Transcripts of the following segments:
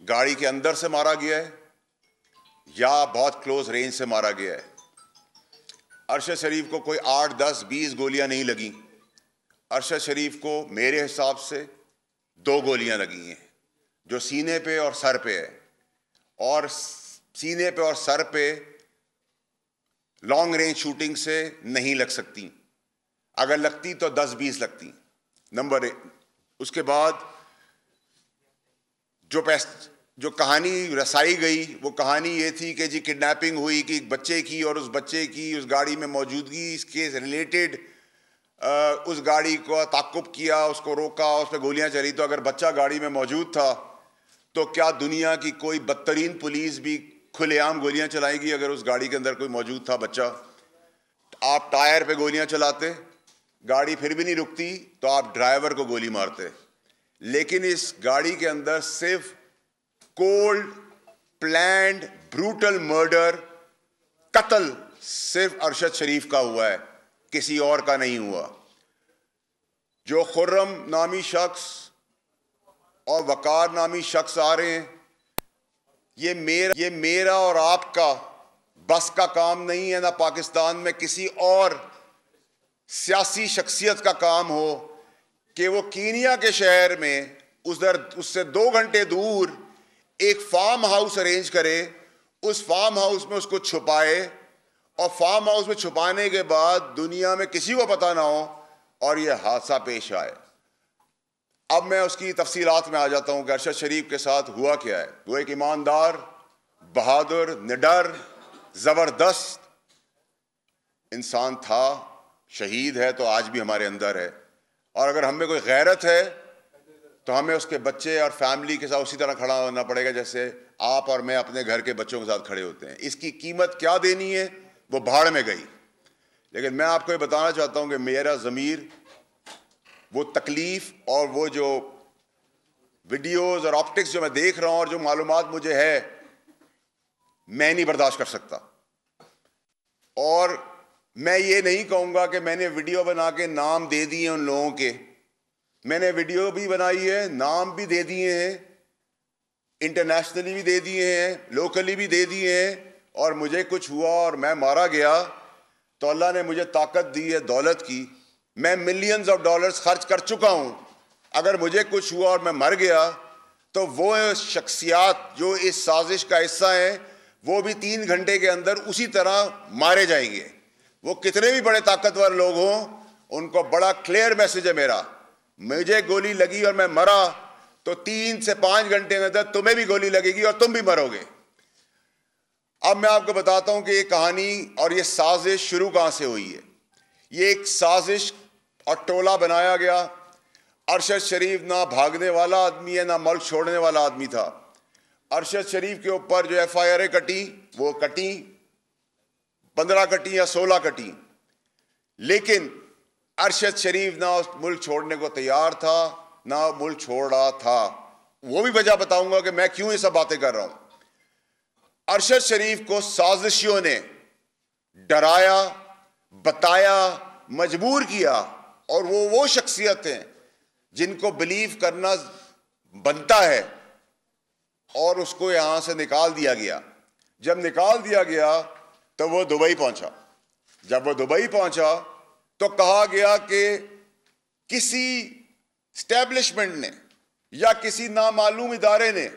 گاڑی کے اندر سے مارا گیا ہے یا بہت کلوز رینج سے مارا گیا ہے۔ ارشد شریف کو کوئی 8 10 20 گولیاں نہیں لگیں، ارشد شریف کو میرے حساب سے 2 گولیاں لگی ہیں جو سینے پہ اور سر پہ ہے، اور سینے پہ اور سر پہ لانگ رینج شوٹنگ سے نہیں لگ سکتی، اگر لگتی تو 10 20 لگتی۔ نمبر 1۔ اس کے بعد جو کہانی رسائی گئی وہ کہانی یہ تھی کہ جی کڈنیپنگ ہوئی کہ ایک بچے کی، اور اس بچے کی اس گاڑی میں موجودگی اس کے ریلیٹڈ اس گاڑی کو تعقب کیا، اس کو روکا، اس پہ گولیاں چلی۔ تو اگر بچہ گاڑی میں موجود تھا تو کیا دنیا کی کوئی بدترین پولیس بھی کھلے عام گولیاں چلائے گی اگر اس گاڑی کے اندر کوئی موجود تھا بچہ؟ آپ ٹائر پہ گولیاں چلاتے، گاڑی پھر بھی نہیں رکتی تو آپ ڈرائیور کو گولی مارتے، لیکن اس گاڑی کے اندر صرف کولڈ پلانڈ بروٹل مرڈر، قتل صرف ارشد شریف کا ہوا ہے، کسی اور کا نہیں ہوا۔ جو خرم نامی شخص اور وقار نامی شخص آ رہے ہیں، یہ میرا اور آپ کا بس کا کام نہیں ہے، نہ پاکستان میں کسی اور سیاسی شخصیت کا کام ہو کہ وہ کینیا کے شہر میں اس سے 2 گھنٹے دور ایک فارم ہاؤس ارینج کرے، اس فارم ہاؤس میں اس کو چھپائے، اور فارم ہاؤس میں چھپانے کے بعد دنیا میں کسی کو پتہ نہ ہو اور یہ حادثہ پیش آئے۔ اب میں اس کی تفصیلات میں آ جاتا ہوں کہ ارشد شریف کے ساتھ ہوا کیا ہے۔ وہ ایک ایماندار، بہادر، نڈر، زبردست انسان تھا، شہید ہے تو آج بھی ہمارے اندر ہے، اور اگر ہم میں کوئی غیرت ہے تو ہمیں اس کے بچے اور فیملی کے ساتھ اسی طرح کھڑا ہونا پڑے گا جیسے آپ اور میں اپنے گھر کے بچوں کے ساتھ کھڑے ہوتے ہیں۔ اس کی قیمت کیا دینی ہے وہ بھاڑ میں گئی، لیکن میں آپ کو یہ بتانا چاہتا ہوں کہ میرا ضمیر وہ تکلیف اور وہ جو ویڈیوز اور آپٹکس جو میں دیکھ رہا ہوں اور جو معلومات مجھے ہے، میں نہیں برداشت کر سکتا۔ اور میں یہ نہیں کہوں گا کہ میں نے ویڈیو بنا کے نام دے دیے ان لوگوں کے، میں نے ویڈیو بھی بنائی ہے، نام بھی دے دیے ہیں، انٹرنیشنلی بھی دے دیے ہیں، لوکلی بھی دے دیے ہیں، اور مجھے کچھ ہوا اور میں مارا گیا تو اللہ نے مجھے طاقت دی ہے دولت کی، میں ملینز آف ڈالرز خرچ کر چکا ہوں۔ اگر مجھے کچھ ہوا اور میں مر گیا تو وہ شخصیات جو اس سازش کا حصہ ہیں وہ بھی 3 گھنٹے کے اندر اسی طرح مارے جائیں گے۔ وہ کتنے بھی بڑے طاقتور لوگ ہوں، ان کو بڑا کلیئر میسج ہے میرا، مجھے گولی لگی اور میں مرا تو 3 سے 5 گھنٹے کے اندر تمہیں بھی گولی لگے گی اور تم بھی مرو گے۔ اب میں آپ کو بتاتا ہوں کہ یہ کہانی اور یہ سازش شروع کہاں سے ہوئی ہے۔ یہ ایک سازش اور ٹولہ بنایا گیا۔ ارشد شریف نہ بھاگنے والا آدمی ہے، نہ ملک چھوڑنے والا آدمی تھا۔ ارشد شریف کے اوپر جو ایف آئی آریں کٹی وہ کٹی، 15 کٹی یا 16 کٹی، لیکن ارشد شریف نہ اس ملک چھوڑنے کو تیار تھا نہ ملک چھوڑ رہا تھا۔ وہ بھی وجہ بتاؤں گا کہ میں کیوں یہ سب باتیں کر رہا ہوں۔ ارشد شریف کو سازشیوں نے ڈرایا، بتایا، مجبور کیا، اور وہ شخصیت ہیں جن کو بلیو کرنا بنتا ہے، اور اس کو یہاں سے نکال دیا گیا۔ جب نکال دیا گیا تو وہ دبئی پہنچا۔ جب وہ دبئی پہنچا تو کہا گیا کہ کسی اسٹیبلشمنٹ نے یا کسی نامعلوم ادارے نے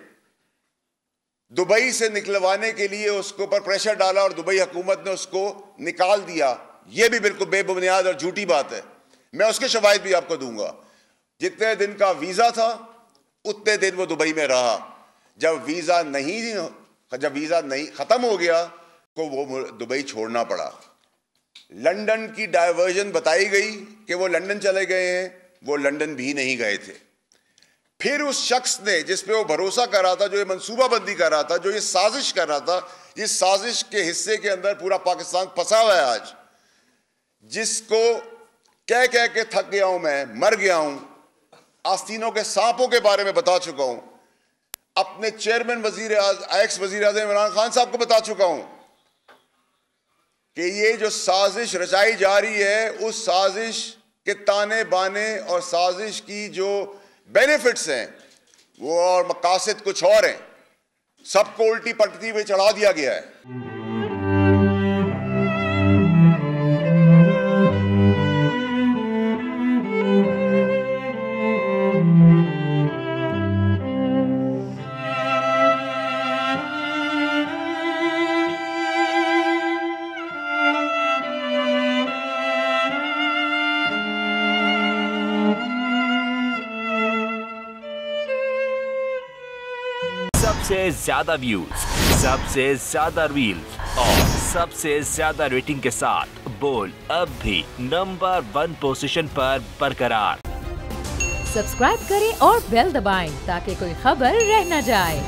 دبئی سے نکلوانے کے لیے اس کے اوپر پریشر ڈالا اور دبئی حکومت نے اس کو نکال دیا۔ یہ بھی بالکل بے بنیاد اور جھوٹی بات ہے، میں اس کے شواہد بھی آپ کو دوں گا۔ جتنے دن کا ویزا تھا اتنے دن وہ دبئی میں رہا، جب ویزا نہیں ختم ہو گیا تو وہ دبئی چھوڑنا پڑا۔ لندن کی ڈائیورژن بتائی گئی کہ وہ لندن چلے گئے ہیں، وہ لندن بھی نہیں گئے تھے۔ پھر اس شخص نے جس پہ وہ بھروسہ کر رہا تھا، جو یہ منصوبہ بندی کر رہا تھا، جو یہ سازش کر رہا تھا، اس سازش کے حصے کے اندر پورا پاکستان پھنسا ہوا ہے آج، جس کو کہہ کہہ کے تھک گیا ہوں، میں مر گیا ہوں، آستینوں کے سانپوں کے بارے میں بتا چکا ہوں، اپنے چیئرمین ایکس وزیر اعظم عمران خان صاحب کو بتا چکا ہوں کہ یہ جو سازش رچائی جا رہی ہے، اس سازش کے تانے بانے اور سازش کی جو بینیفٹس ہیں وہ اور مقاصد کچھ اور ہیں۔ سب کو الٹی پٹتی ہوئے چڑھا دیا گیا ہے. سب سے زیادہ ویوز، سب سے زیادہ ریلز اور سب سے زیادہ ریٹنگ کے ساتھ بول اب بھی نمبر 1 پوزیشن پر برقرار. سبسکرائب کریں اور بیل دبائیں تاکہ کوئی خبر رہ نہ جائے.